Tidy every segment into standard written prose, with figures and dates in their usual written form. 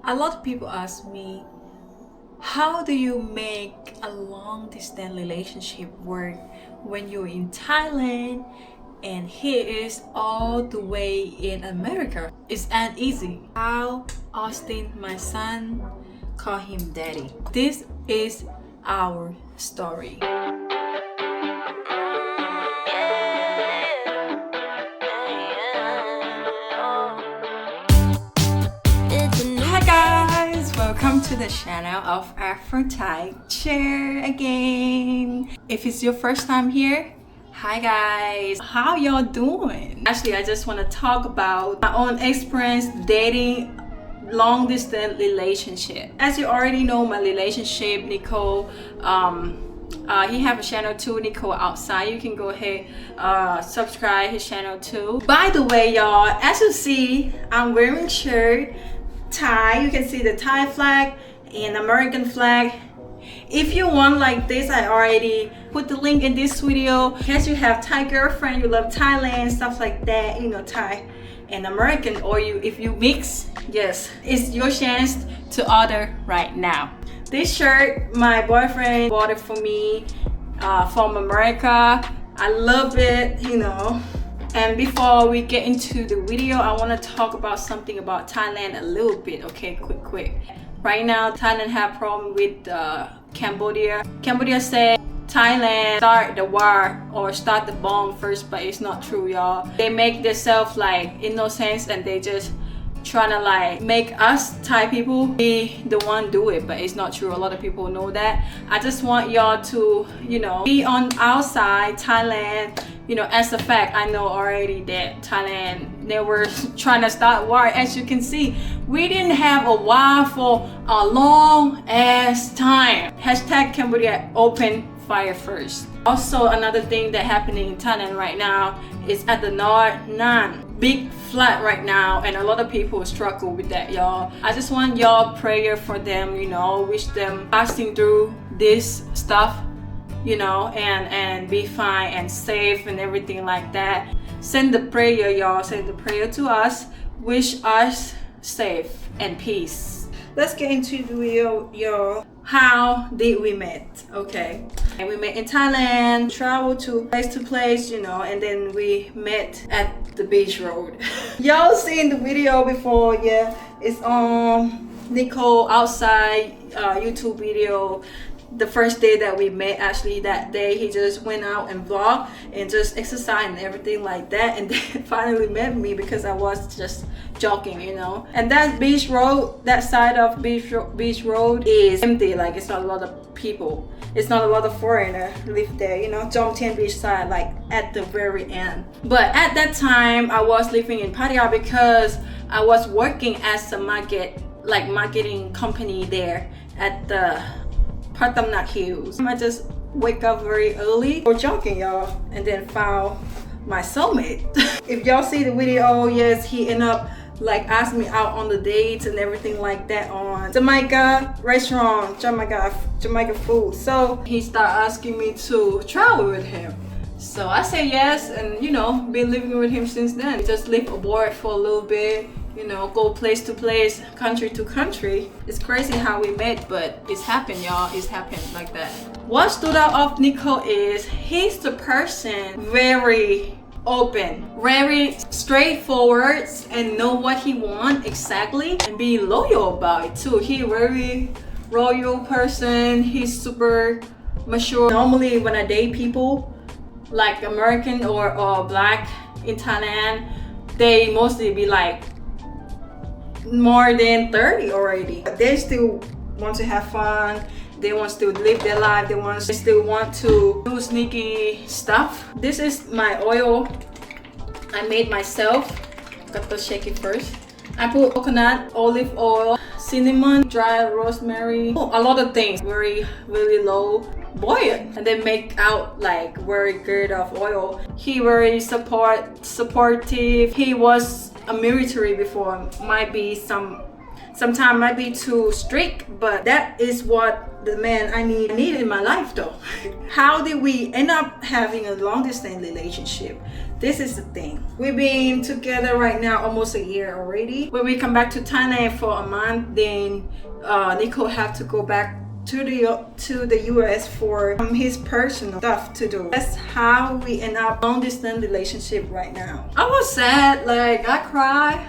A lot of people ask me, how do you make a long distance relationship work when you're in Thailand and he is all the way in America? It's uneasy. How Austin, my son, call him daddy. This is our story. Welcome to the channel of Afro Thai Cher again. If it's your first time here, hi guys, how y'all doing? Actually, I just want to talk about my own experience dating long distance relationship. As you already know, my relationship, Nicole, he have a channel too, Nicole Outside. You can go ahead subscribe his channel too. By the way, y'all, as you see, I'm wearing shirt Thai. You can see the Thai flag and American flag. If you want like this, I already put the link in this video. In case you have Thai girlfriend, you love Thailand, stuff like that, you know, Thai and American, or if you mix, yes, it's your chance to order right now. This shirt, my boyfriend bought it for me from America. I love it, you know. And before we get into the video, I want to talk about something about Thailand a little bit, okay, quick. Right now, Thailand have problem with Cambodia. Cambodia said Thailand start the war or start the bomb first, but it's not true, y'all. They make themselves like innocent and they just trying to like make us Thai people be the one do it, but it's not true. A lot of people know that. I just want y'all to, you know, be on our side, Thailand. You know, as a fact, I know already that Thailand, they were trying to start war. As you can see, we didn't have a war for a long ass time. Hashtag Cambodia open fire first. Also, another thing that happening in Thailand right now is at the North Nan. Big flood right now, and a lot of people struggle with that, y'all. I just want y'all prayer for them, you know, wish them passing through this stuff, you know, and be fine and safe and everything like that. Send the prayer, y'all. Send the prayer to us. Wish us safe and peace. Let's get into the video, y'all. How did we met? Okay, and we met in Thailand, traveled to place, you know, and then we met at the beach road. Y'all seen the video before, yeah? It's on Nicole Outside YouTube video. The first day that we met, actually that day he just went out and vlogged and just exercised and everything like that, and then finally met me because I was just jogging, you know. And that beach road, that side of beach road is empty, like it's not a lot of people, it's not a lot of foreigner live there, you know. Jomtien beach side, like at the very end. But at that time I was living in Pattaya because I was working as a marketing company there at the Patamnak Hills. I just wake up very early for jogging, y'all, and then found my soulmate. If y'all see the video, yes, he ended up like asking me out on the dates and everything like that on Jamaica restaurant, Jamaica food. So he started asking me to travel with him. So I said yes, and you know, been living with him since then. We just live abroad for a little bit, you know, go place to place, country to country. It's crazy how we met, but it's happened, y'all. It's happened like that. What stood out of Nicole is he's the person very open, very straightforward, and know what he want exactly and be loyal about it too. He very loyal person. He's super mature. Normally when I date people like American or black in Thailand, they mostly be like more than 30 already. They still want to have fun. They want to live their life. They still want to do sneaky stuff. This is my oil I made myself. Got to shake it first. I put coconut, olive oil, cinnamon, dry rosemary, a lot of things. Very low boil and then make out like very good of oil. He very supportive. He was a military before. Might be some Sometimes might be too strict, but that is what the man I need in my life though. How did we end up having a long distance relationship? This is the thing. We've been together right now almost a year already. When we come back to Thailand for a month, then Nico have to go back to the US for his personal stuff to do. That's how we end up long distance relationship right now. I was sad, like I cried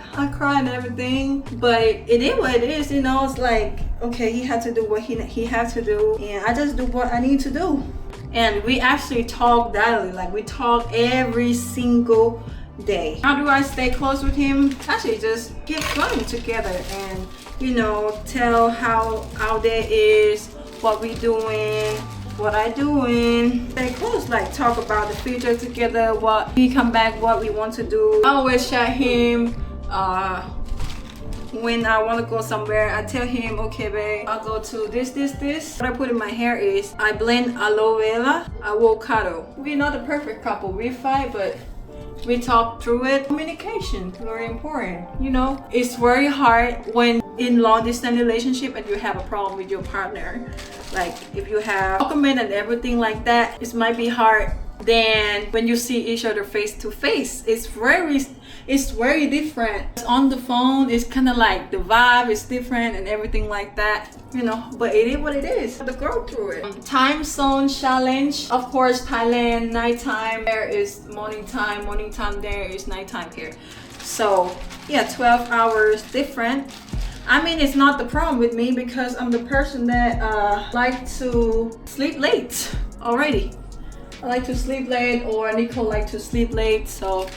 and everything, but it is what it is, you know. It's like, okay, he had to do what he had to do, and I just do what I need to do. And we actually talk daily, like we talk every single day. How do I stay close with him? Actually, just get fun together and, you know, tell how our day is, what we doing, what I doing. Stay close, like talk about the future together, what we come back, what we want to do. I always share him when I want to go somewhere. I tell him, okay babe, I'll go to this. What I put in my hair is I blend aloe vera, avocado. We're not a perfect couple, we fight, but we talk through it. Communication, very important. You know, it's very hard when in long distance relationship and you have a problem with your partner. Like if you have argument and everything like that, it might be hard than when you see each other face to face. It's very different. On the phone, it's kind of like the vibe is different and everything like that, you know, but it is what it is. The girl through it. Time zone challenge. Of course, Thailand, nighttime there is morning time there is nighttime here. So yeah, 12 hours different. I mean, it's not the problem with me because I'm the person that like to sleep late already. I like to sleep late, or Nico like to sleep late, so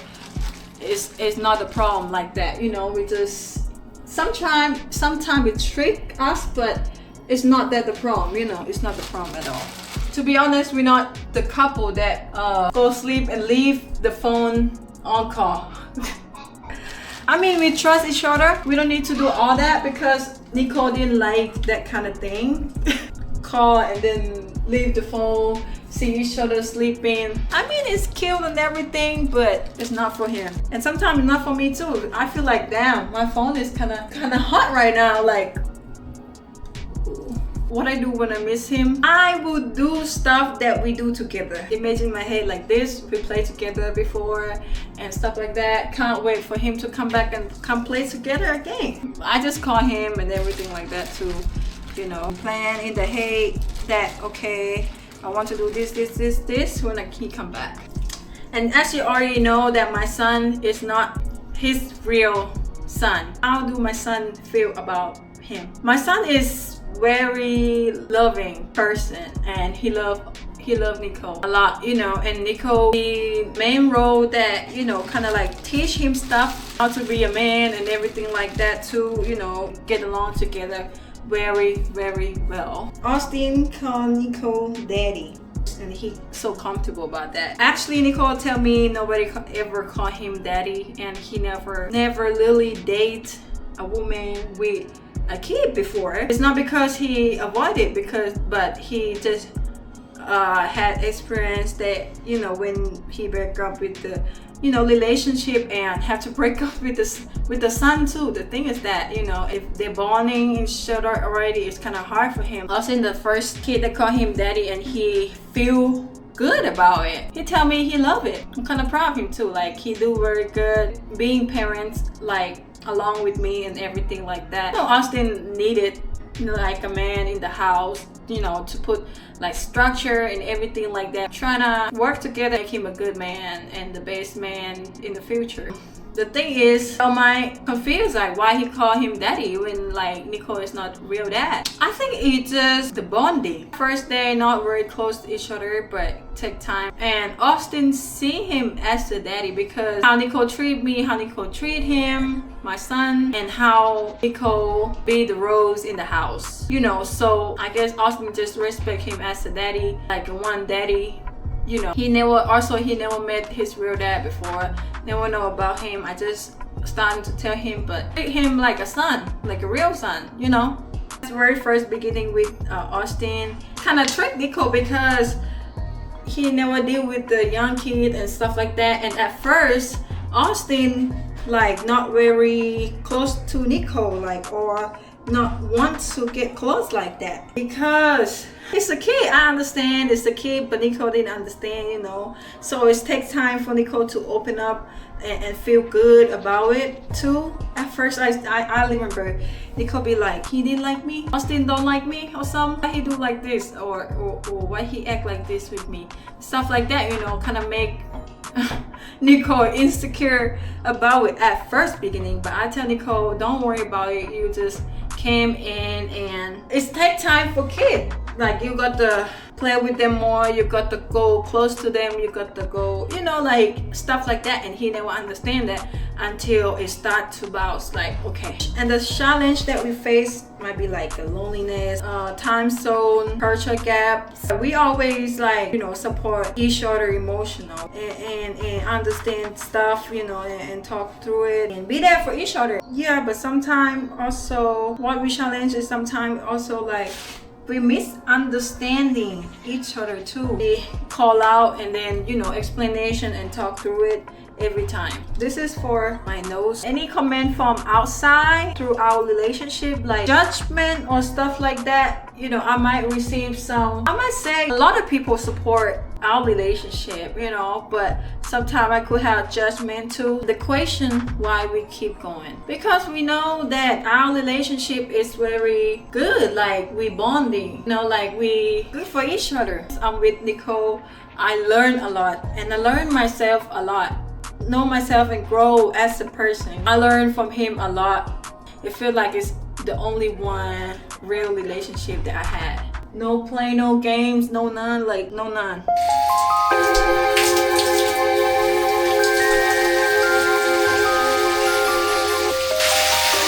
it's not a problem like that, you know. We just sometimes it trick us, but it's not that the problem, you know. It's not the problem at all. To be honest, we're not the couple that go sleep and leave the phone on call. I mean, we trust each other. We don't need to do all that because Nico didn't like that kind of thing. Call and then leave the phone, see each other sleeping. I mean, it's cute and everything, but it's not for him. And sometimes it's not for me too. I feel like, damn, my phone is kind of hot right now. Like, what I do when I miss him, I would do stuff that we do together. Imagine my head like this, we played together before and stuff like that. Can't wait for him to come back and come play together again. I just call him and everything like that too, you know. Plan in the head that, okay, I want to do this when he come back. And as you already know that my son is not his real son. How do my son feel about him? My son is very loving person and he love Nico a lot, you know. And Nico, the main role that, you know, kind of like teach him stuff, how to be a man and everything like that to, you know, get along together very, very well. Austin called Nico daddy and he so comfortable about that. Actually, Nico tell me nobody ever call him daddy, and he never really date a woman with a kid before. It's not because he avoided, but he just had experience that, you know, when he broke up with the, you know, relationship and have to break up with the son too. The thing is that, you know, if they're bonding each other already, it's kind of hard for him. Also, in the first kid that called him daddy and he feel good about it. He tell me he love it. I'm kind of proud of him too. Like, he do very good being parents, like along with me and everything like that. You know, Austin needed, you know, like a man in the house, you know, to put like structure and everything like that. Trying to work together, make him a good man and the best man in the future. The thing is, I might confuse like why he called him daddy when like Nico is not real dad. I think it's just the bonding. First day, not very close to each other, but take time. And Austin see him as the daddy because how Nico treat me, how Nico treat him, my son, and how Nico be the roles in the house. You know, so I guess Austin just respect him as the daddy, like one daddy. You know, he never met his real dad before. Never know about him. I just started to tell him, but treat him like a son, like a real son, you know. The very first beginning with Austin kind of tricked Nico because he never deal with the young kid and stuff like that. And at first, Austin like not very close to Nicole, like, or not want to get close like that, because it's a kid. I understand it's a kid, but Nicole didn't understand, you know. So it takes time for Nicole to open up and feel good about it too. At first, I remember Nicole be like, he didn't like me, Austin don't like me, or something. Why he do like this, or why he act like this with me, stuff like that, you know, kind of make Nicole insecure about it at first beginning. But I tell Nicole, don't worry about it, you just came in, and it's take time for kids. Like, you got to play with them more, you got to go close to them, you got to go, you know, like stuff like that. And he never understand that until it start to bounce, like, okay. And the challenge that we face might be like the loneliness, time zone, culture gaps. We always, like, you know, support each other emotional and understand stuff, you know, and talk through it and be there for each other. Yeah, but sometimes also what we challenge is sometimes also like we misunderstanding each other too. We call out and then, you know, explanation and talk through it every time. This is for my nose. Any comment from outside through our relationship, like judgment or stuff like that, you know, I might receive some. I might say a lot of people support our relationship, you know, but sometimes I could have judgment too. The question why we keep going, because we know that our relationship is very good, like we bonding, you know, like we good for each other. I'm with Nicole, I learn a lot, and I learn myself a lot, know myself and grow as a person. I learn from him a lot. It feels like it's the only one real relationship that I had. No play, no games, no none, like no none.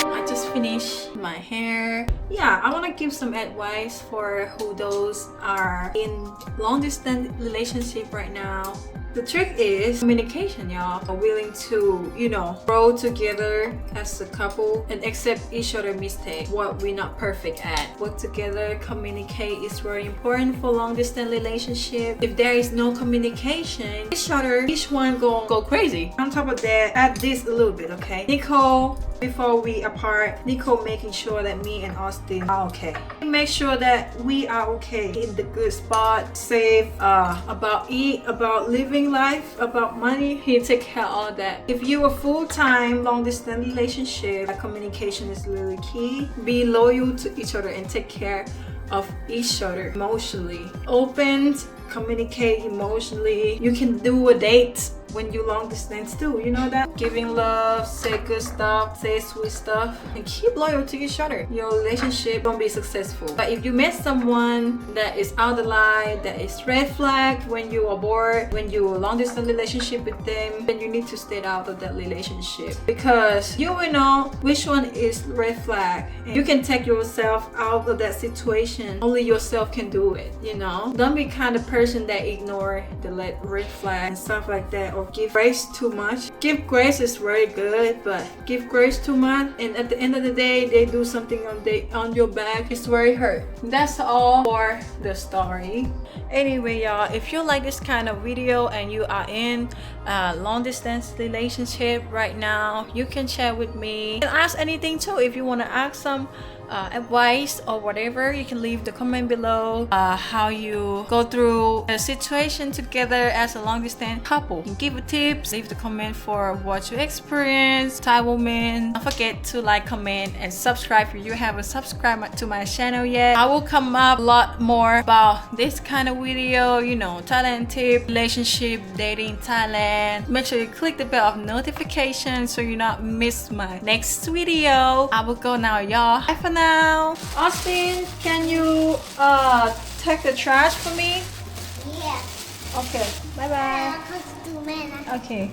I just finished my hair. Yeah, I want to give some advice for who those are in long distance relationship right now. The trick is communication, y'all. Are willing to, you know, grow together as a couple and accept each other's mistakes, what we're not perfect at. Work together, communicate is very important for long distance relationship. If there is no communication, each one go crazy. On top of that, add this a little bit, okay? Nicole, before we apart, Nicole making sure that me and Austin are okay. Make sure that we are okay, in the good spot, safe, about eat, about living life, about money. He take care of all that. If you are full-time long distance relationship, communication is really key. Be loyal to each other and take care of each other emotionally. Open, communicate emotionally. You can do a date when you long distance too, you know that? Giving love, say good stuff, say sweet stuff, and keep loyal to each other. Your relationship won't be successful. But if you met someone that is out the line, that is red flag when you are bored, when you are long distance relationship with them, then you need to stay out of that relationship, because you will know which one is red flag. And you can take yourself out of that situation. Only yourself can do it, you know? Don't be kind of person that ignore the red flag and stuff like that, or give grace too much. Give grace is very good, but give grace too much and at the end of the day they do something on your back, it's very hurt. That's all for the story. Anyway, y'all, if you like this kind of video and you are in a long distance relationship right now, you can chat with me and ask anything too. If you want to ask some advice or whatever, you can leave the comment below. How you go through a situation together as a long distance couple. You can give a tips, leave the comment for what you experience. Thai woman, don't forget to like, comment and subscribe if you haven't subscribed to my channel yet. I will come up a lot more about this kind of video, you know, Thailand tip, relationship, dating Thailand. Make sure you click the bell of notification so you not miss my next video. I will go now, y'all. Bye for now. Austin, can you take the trash for me? Yeah. Okay, bye bye. I'll come to do man. Okay.